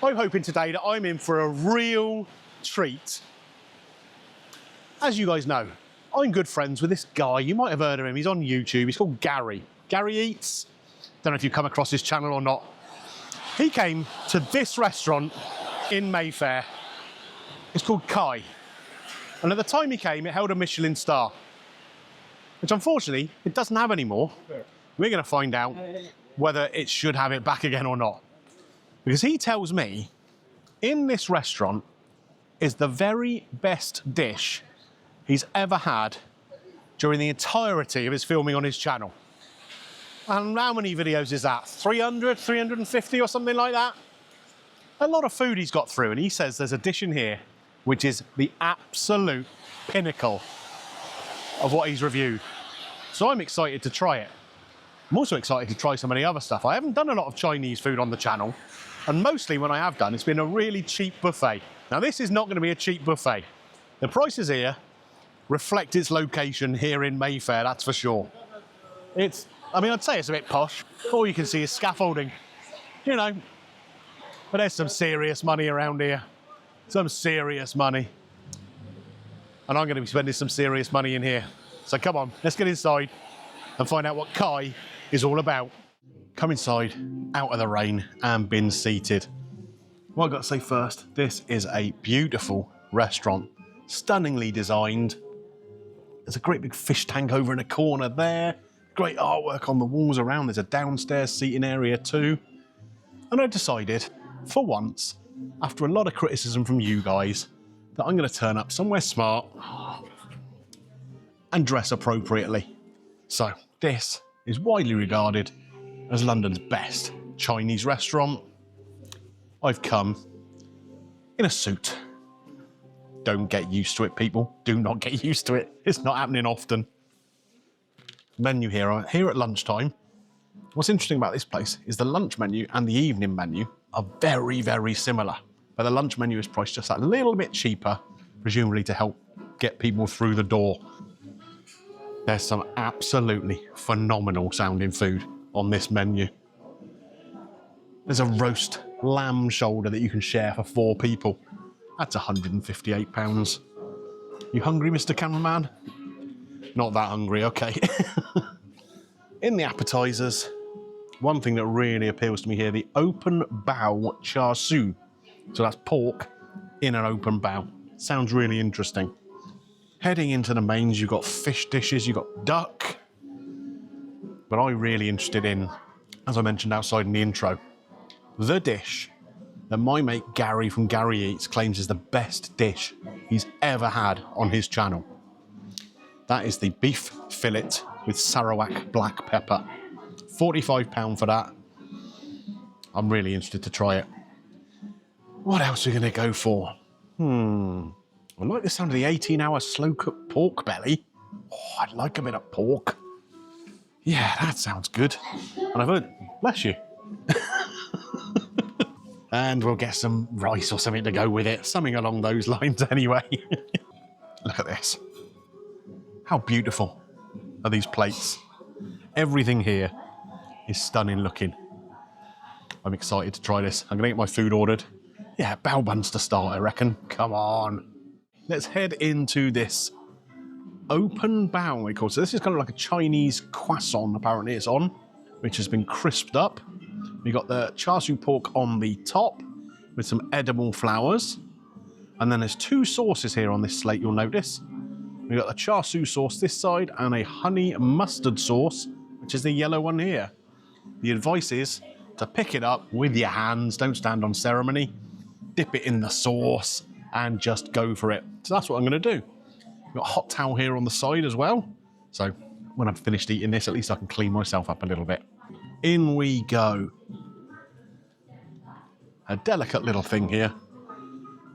I'm hoping today that I'm in for a real treat. As you guys know, I'm good friends with this guy. You might have heard of him. He's on YouTube. He's called Gary. Gary Eats. Don't know if you've come across his channel or not. He came to this restaurant in Mayfair. It's called Kai. And at the time he came, it held a Michelin star, which unfortunately it doesn't have anymore. We're going to find out whether it should have it back again or not. Because he tells me in this restaurant is the very best dish he's ever had during the entirety of his filming on his channel. And how many videos is that? 300, 350 or something like that? A lot of food he's got through, and he says there's a dish in here which is the absolute pinnacle of what he's reviewed. So I'm excited to try it. I'm also excited to try some of the other stuff. I haven't done a lot of Chinese food on the channel, and mostly when I have done, it's been a really cheap buffet. Now this is not going to be a cheap buffet. The prices here reflect its location here in Mayfair, that's for sure. I mean, I'd say it's a bit posh. All you can see is scaffolding, you know. But there's some serious money around here. Some serious money. And I'm going to be spending some serious money in here. So come on, let's get inside and find out what Kai is all about. Come inside, out of the rain, and been seated. What I've got to say first, this is a beautiful restaurant. Stunningly designed. There's a great big fish tank over in a corner there. Great artwork on the walls around. There's a downstairs seating area too. And I decided, for once, after a lot of criticism from you guys, that I'm going to turn up somewhere smart and dress appropriately. So this is widely regarded as London's best Chinese restaurant. I've come in a suit. Don't get used to it, people. Do not get used to it. It's not happening often. Menu here at lunchtime. What's interesting about this place is the lunch menu and the evening menu are very, very similar. But the lunch menu is priced just a little bit cheaper, presumably to help get people through the door. There's some absolutely phenomenal sounding food on this menu. There's a roast lamb shoulder that you can share for 4 people. That's £158. You hungry, Mr. Cameraman? Not that hungry, okay. In the appetizers, one thing that really appeals to me here, the open bao char siu. So that's pork in an open bao. Sounds really interesting. Heading into the mains, you've got fish dishes, you've got duck. But I'm really interested in, as I mentioned outside in the intro, the dish that my mate Gary from Gary Eats claims is the best dish he's ever had on his channel. That is the beef fillet with Sarawak black pepper. £45 for that. I'm really interested to try it. What else are we going to go for? I like the sound of the 18-hour slow-cooked pork belly. Oh, I'd like a bit of pork. Yeah, that sounds good. And I've heard, bless you. And we'll get some rice or something to go with it. Something along those lines anyway. Look at this. How beautiful are these plates? Everything here is stunning looking. I'm excited to try this. I'm going to get my food ordered. Yeah, bao buns to start, I reckon. Come on. Let's head into this open bao, we call it. So this is kind of like a Chinese croissant, apparently it's on, which has been crisped up. We got the char siu pork on the top with some edible flowers. And then there's 2 sauces here on this slate, you'll notice. We got the char siu sauce this side and a honey mustard sauce, which is the yellow one here. The advice is to pick it up with your hands, don't stand on ceremony, dip it in the sauce and just go for it. So that's what I'm going to do. We've got a hot towel here on the side as well. So when I've finished eating this, at least I can clean myself up a little bit. In we go. A delicate little thing here.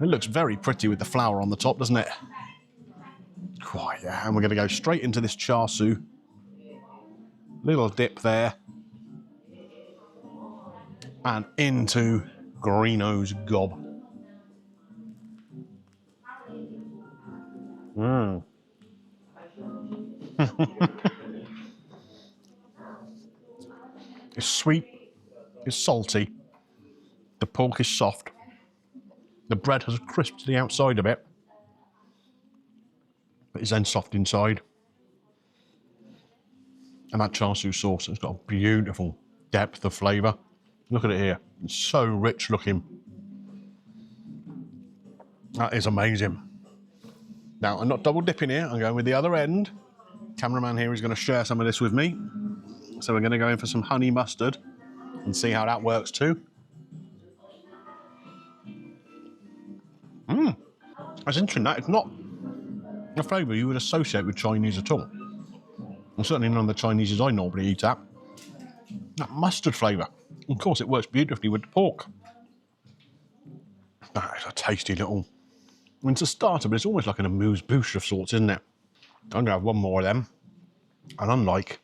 It looks very pretty with the flower on the top, doesn't it? Quite, yeah. And we're going to go straight into this char siu. Little dip there. And into Greeno's gob. It's sweet, it's salty, the pork is soft, The bread has a crisp to the outside a bit, but it's then soft inside. And that char siu sauce has got a beautiful depth of flavour. Look at it here. It's so rich looking. That is amazing. Now, I'm not double dipping here. I'm going with the other end. Cameraman here is going to share some of this with me. So we're going to go in for some honey mustard and see how that works too. That's interesting. That is not a flavour you would associate with Chinese at all. And certainly none of the Chineses I normally eat at. That mustard flavour. Of course, it works beautifully with the pork. That is a tasty little... I mean, it's a starter, but it's almost like an amuse-bouche of sorts, isn't it? I'm going to have one more of them. And unlike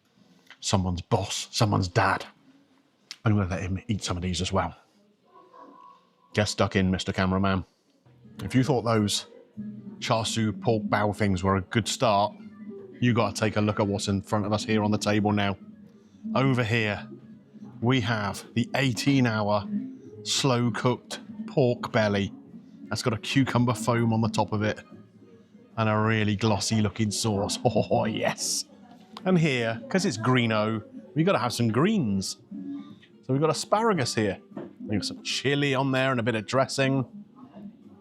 someone's boss, someone's dad, I'm going to let him eat some of these as well. Get stuck in, Mr. Cameraman. If you thought those char siu pork bao things were a good start, you got to take a look at what's in front of us here on the table now. Over here, we have the 18-hour slow-cooked pork belly. That's got a cucumber foam on the top of it and a really glossy-looking sauce. Oh, yes. And here, because it's Greeno, we've got to have some greens. So we've got asparagus here. We've got some chilli on there and a bit of dressing.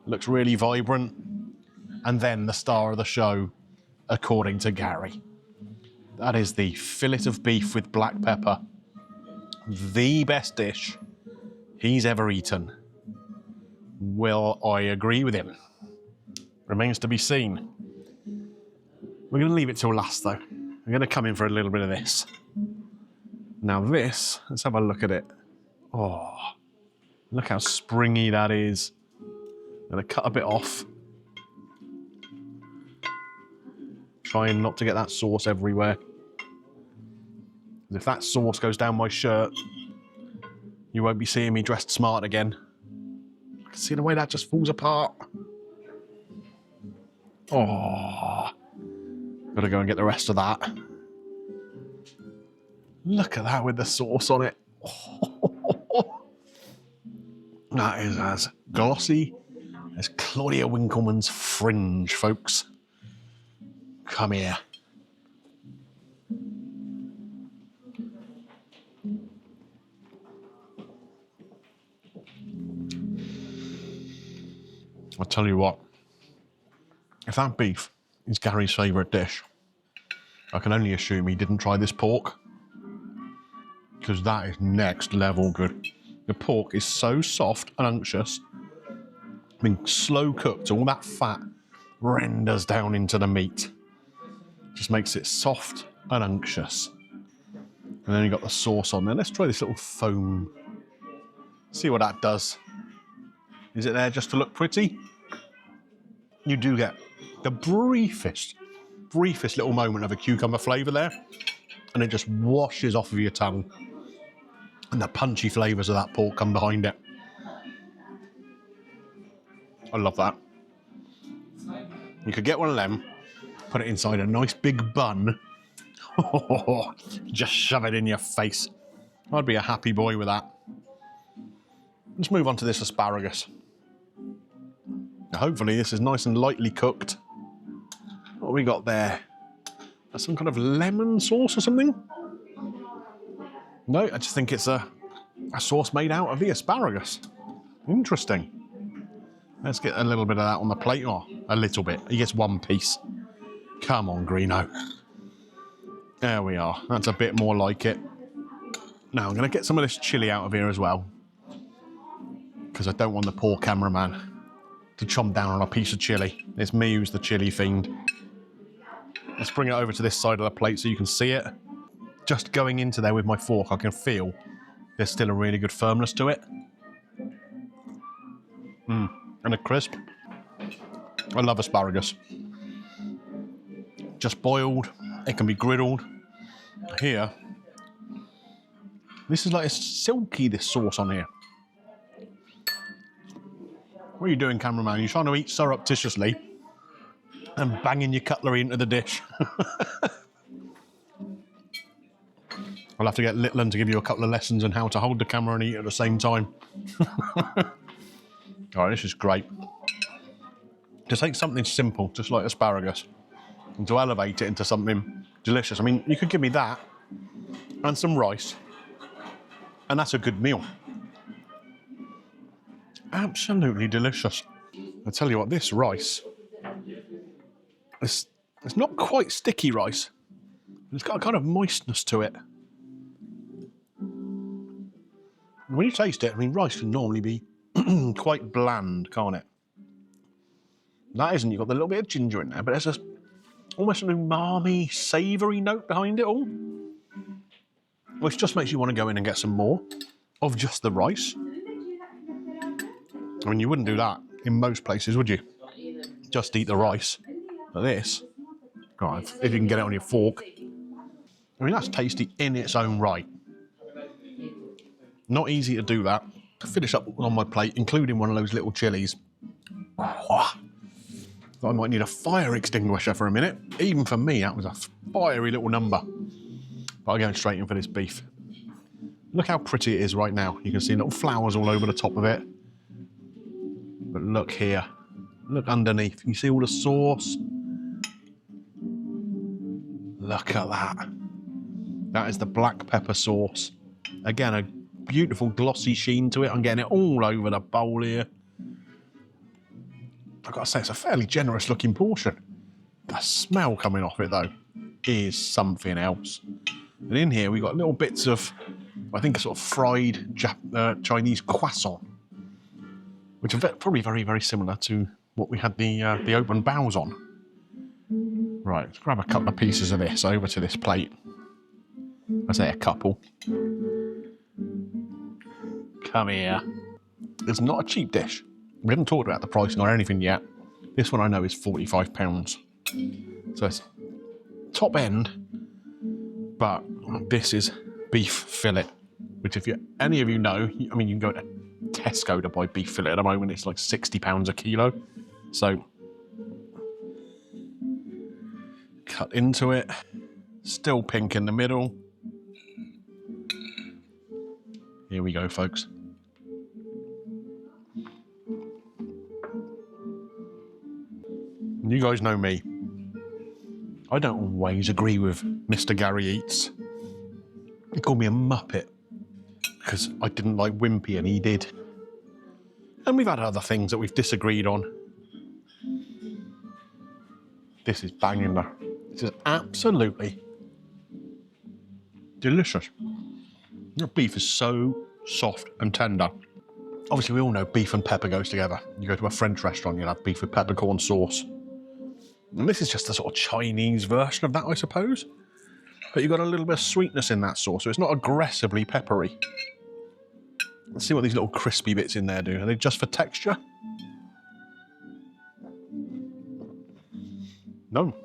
Looks really vibrant. And then the star of the show, according to Gary. That is the fillet of beef with black pepper. The best dish he's ever eaten. Will I agree with him? Remains to be seen. We're going to leave it till last, though. We're going to come in for a little bit of this. Now this, let's have a look at it. Oh, look how springy that is. I'm going to cut a bit off. Trying not to get that sauce everywhere. If that sauce goes down my shirt, you won't be seeing me dressed smart again. I can see the way that just falls apart. Oh, gotta go and get the rest of that. Look at that with the sauce on it. Oh, that is as glossy as Claudia Winkleman's fringe, folks. Come here. I'll tell you what, if that beef is Gary's favourite dish, I can only assume he didn't try this pork, because that is next level good. The pork is so soft and unctuous. I mean, slow cooked, all that fat renders down into the meat. Just makes it soft and unctuous. And then you got the sauce on there. Let's try this little foam. See what that does. Is it there just to look pretty? You do get the briefest little moment of a cucumber flavour there, and it just washes off of your tongue. And the punchy flavours of that pork come behind it. I love that. You could get one of them, put it inside a nice big bun, just shove it in your face. I'd be a happy boy with that. Let's move on to this asparagus. Now, hopefully this is nice and lightly cooked. What have we got there? That's some kind of lemon sauce or something? No, I just think it's a sauce made out of the asparagus. Interesting. Let's get a little bit of that on the plate. Oh, a little bit. He gets one piece. Come on, Greeno. There we are. That's a bit more like it. Now, I'm going to get some of this chilli out of here as well, because I don't want the poor cameraman to chomp down on a piece of chilli. It's me who's the chilli fiend. Let's bring it over to this side of the plate so you can see it. Just going into there with my fork, I can feel there's still a really good firmness to it. And a crisp. I love asparagus. Just boiled. It can be griddled. Here, this is like a silky, this sauce on here. What are you doing, cameraman? You're trying to eat surreptitiously and banging your cutlery into the dish. I'll have to get Litland to give you a couple of lessons on how to hold the camera and eat at the same time. All right, this is great. To take something simple, just like asparagus, and to elevate it into something delicious. I mean, you could give me that and some rice, and that's a good meal. Absolutely delicious. I tell you what, this rice, it's not quite sticky rice. It's got a kind of moistness to it. When you taste it, I mean, rice can normally be quite bland, can't it? That isn't. You've got the little bit of ginger in there, but there's almost an umami, savoury note behind it all, which just makes you want to go in and get some more of just the rice. I mean, you wouldn't do that in most places, would you? Just eat the rice. But this, God, if you can get it on your fork, I mean, that's tasty in its own right. Not easy to do that. To finish up on my plate, including one of those little chilies. I might need a fire extinguisher for a minute. Even for me, that was a fiery little number. But I'm going straight in for this beef. Look how pretty it is right now. You can see little flowers all over the top of it. But look here. Look underneath. You see all the sauce? Look at that. That is the black pepper sauce. Again, a beautiful glossy sheen to it. I'm getting it all over the bowl here. I've got to say, it's a fairly generous looking portion. The smell coming off it, though, is something else. And in here, we've got little bits of, I think, a sort of fried Chinese croissant, which are probably very, very similar to what we had the open bows on. Right, let's grab a couple of pieces of this over to this plate. I say a couple. Come here. It's not a cheap dish. We haven't talked about the pricing or anything yet. This one I know is £45. So it's top end, but this is beef fillet, which if any of you know, I mean, you can go to Tesco to buy beef fillet at the moment. It's like £60 a kilo. So cut into it, still pink in the middle. Here we go, folks. You guys know me. I don't always agree with Mr. Gary Eats. He called me a muppet because I didn't like Wimpy and he did. And we've had other things that we've disagreed on. This is banging though. This is absolutely delicious. Your beef is so soft and tender. Obviously, we all know beef and pepper goes together. You go to a French restaurant, you'll have beef with peppercorn sauce. And this is just a sort of Chinese version of that, I suppose. But you've got a little bit of sweetness in that sauce, so it's not aggressively peppery. Let's see what these little crispy bits in there do. Are they just for texture? No.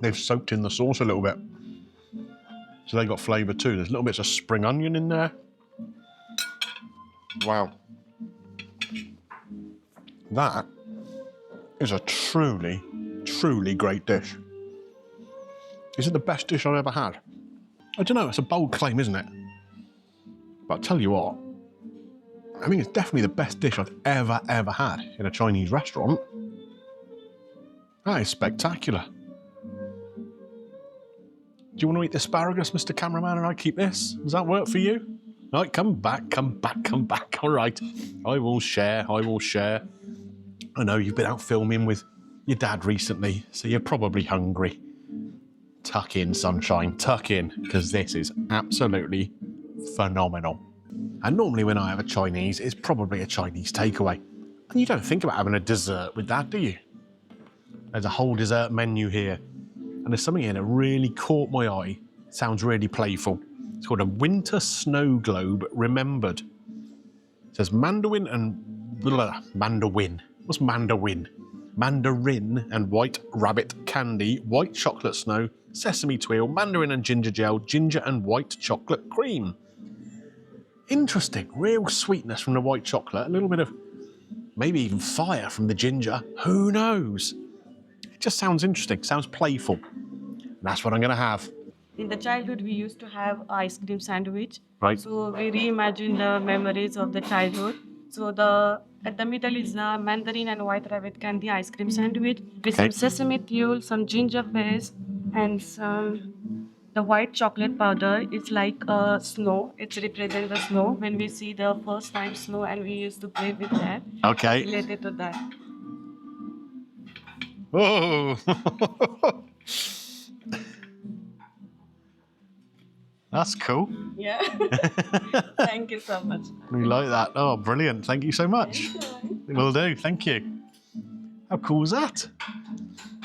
They've soaked in the sauce a little bit. So they got flavour too. There's little bits of spring onion in there. Wow. That is a truly, truly great dish. Is it the best dish I've ever had? I don't know, it's a bold claim, isn't it? But I'll tell you what, I mean, it's definitely the best dish I've ever had in a Chinese restaurant. That is spectacular. Do you want to eat the asparagus, Mr. Cameraman, and I keep this? Does that work for you? All right, come back, come back, come back. All right, I will share, I will share. I know you've been out filming with your dad recently, so you're probably hungry. Tuck in, sunshine, tuck in, because this is absolutely phenomenal. And normally when I have a Chinese, it's probably a Chinese takeaway. And you don't think about having a dessert with that, do you? There's a whole dessert menu here. And there's something here that really caught my eye. It sounds really playful. It's called a winter snow globe remembered. It says mandarin and mandarin. What's mandarin? Mandarin and white rabbit candy, white chocolate snow, sesame twirl, mandarin and ginger gel, ginger and white chocolate cream. Interesting, real sweetness from the white chocolate, a little bit of maybe even fire from the ginger. Who knows? It just sounds interesting, sounds playful. And that's what I'm going to have. In the childhood, we used to have ice cream sandwich. Right. So we reimagine the memories of the childhood. So at the middle is the mandarin and white rabbit candy ice cream sandwich with Okay. some sesame tulle, some ginger paste, and some the white chocolate powder. It's like snow. It represents the snow when we see the first time snow, and we used to play with that. Okay. Related to that. Oh, that's cool. Yeah. Thank you so much. We like that. Oh, brilliant. Thank you so much. Will do. Thank you. How cool is that?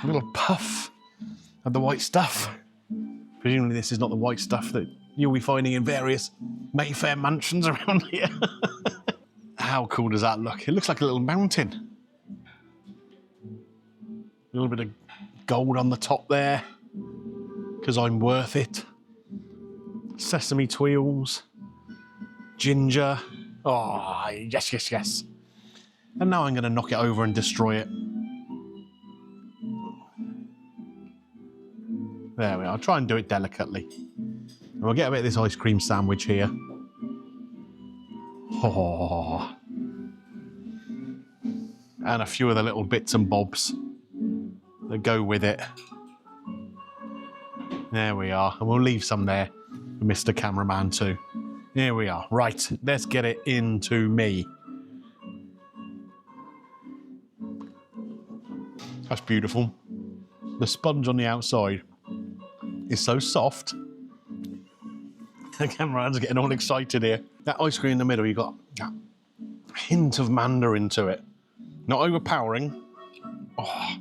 A little puff of the white stuff. Presumably this is not the white stuff that you'll be finding in various Mayfair mansions around here. How cool does that look? It looks like a little mountain. A little bit of gold on the top there, because I'm worth it. Sesame twirls, ginger. Oh, yes, yes, yes. And now I'm going to knock it over and destroy it. There we are. I'll try and do it delicately. And we'll get a bit of this ice cream sandwich here. Oh. And a few of the little bits and bobs that go with it. There we are. And we'll leave some there for Mr. Cameraman too. Here we are. Right, let's get it into me. That's beautiful. The sponge on the outside is so soft. The cameraman's getting all excited here. That ice cream in the middle, you've got a hint of mandarin to it. Not overpowering. Oh,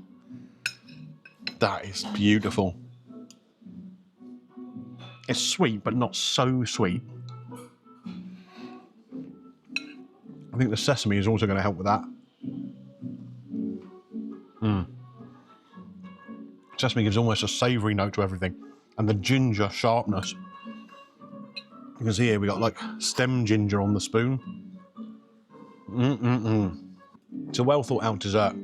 that is beautiful. It's sweet, but not so sweet. I think the sesame is also going to help with that. Sesame gives almost a savoury note to everything. And the ginger sharpness. You can see here we got like stem ginger on the spoon. It's a well thought out dessert.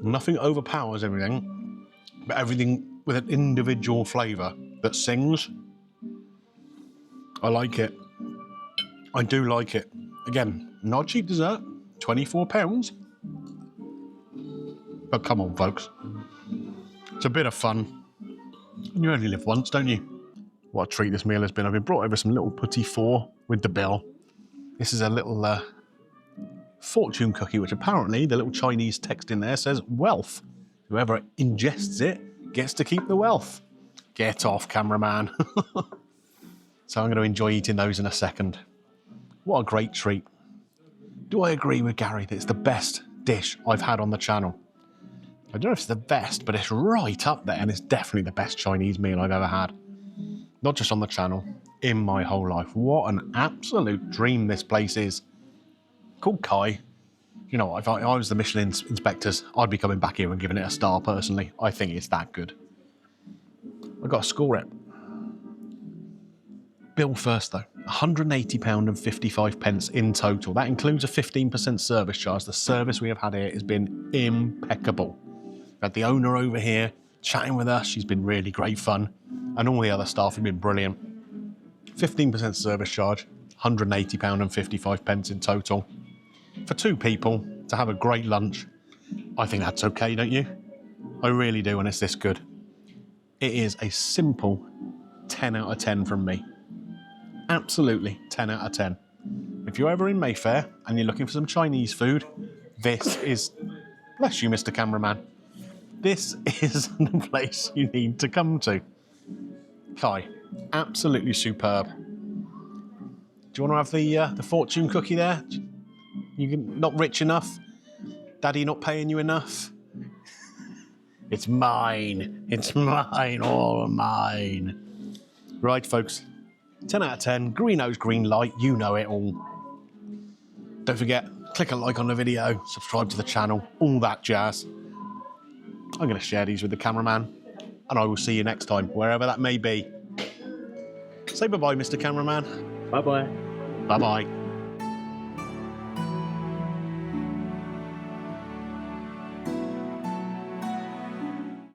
Nothing overpowers everything, but everything with an individual flavour that sings. I like it. I do like it. Again, not a cheap dessert, £24. But come on, folks. It's a bit of fun. And you only live once, don't you? What a treat this meal has been. I've been brought over some little petit four with the bill. This is a little fortune cookie, which apparently the little Chinese text in there says wealth. Whoever ingests it gets to keep the wealth. Get off, cameraman. So I'm going to enjoy eating those in a second. What a great treat. Do I agree with Gary that it's the best dish I've had on the channel? I don't know if it's the best, but it's right up there, and it's definitely the best Chinese meal I've ever had. Not just on the channel, in my whole life. What an absolute dream this place is. Called Kai. You know, if I was the Michelin inspectors, I'd be coming back here and giving it a star personally. I think it's that good. I've got to score it. Bill first though, £180.55 in total. That includes a 15% service charge. The service we have had here has been impeccable. We've had the owner over here chatting with us. She's been really great fun. And all the other staff have been brilliant. 15% service charge, £180.55 in total. For two people to have a great lunch, I think that's okay, don't you? I really do when it's this good. It is a simple 10 out of 10 from me. Absolutely 10 out of 10. If you're ever in Mayfair and you're looking for some Chinese food, this is, bless you, Mr. Cameraman, this is the place you need to come to. Kai, absolutely superb. Do you want to have the fortune cookie there? You not rich enough? Daddy not paying you enough? It's mine. It's mine, all mine. Right, folks. 10 out of 10. Greeno's green light. You know it all. Don't forget, click a like on the video, subscribe to the channel, all that jazz. I'm going to share these with the cameraman, and I will see you next time, wherever that may be. Say bye-bye, Mr. Cameraman. Bye-bye. Bye-bye.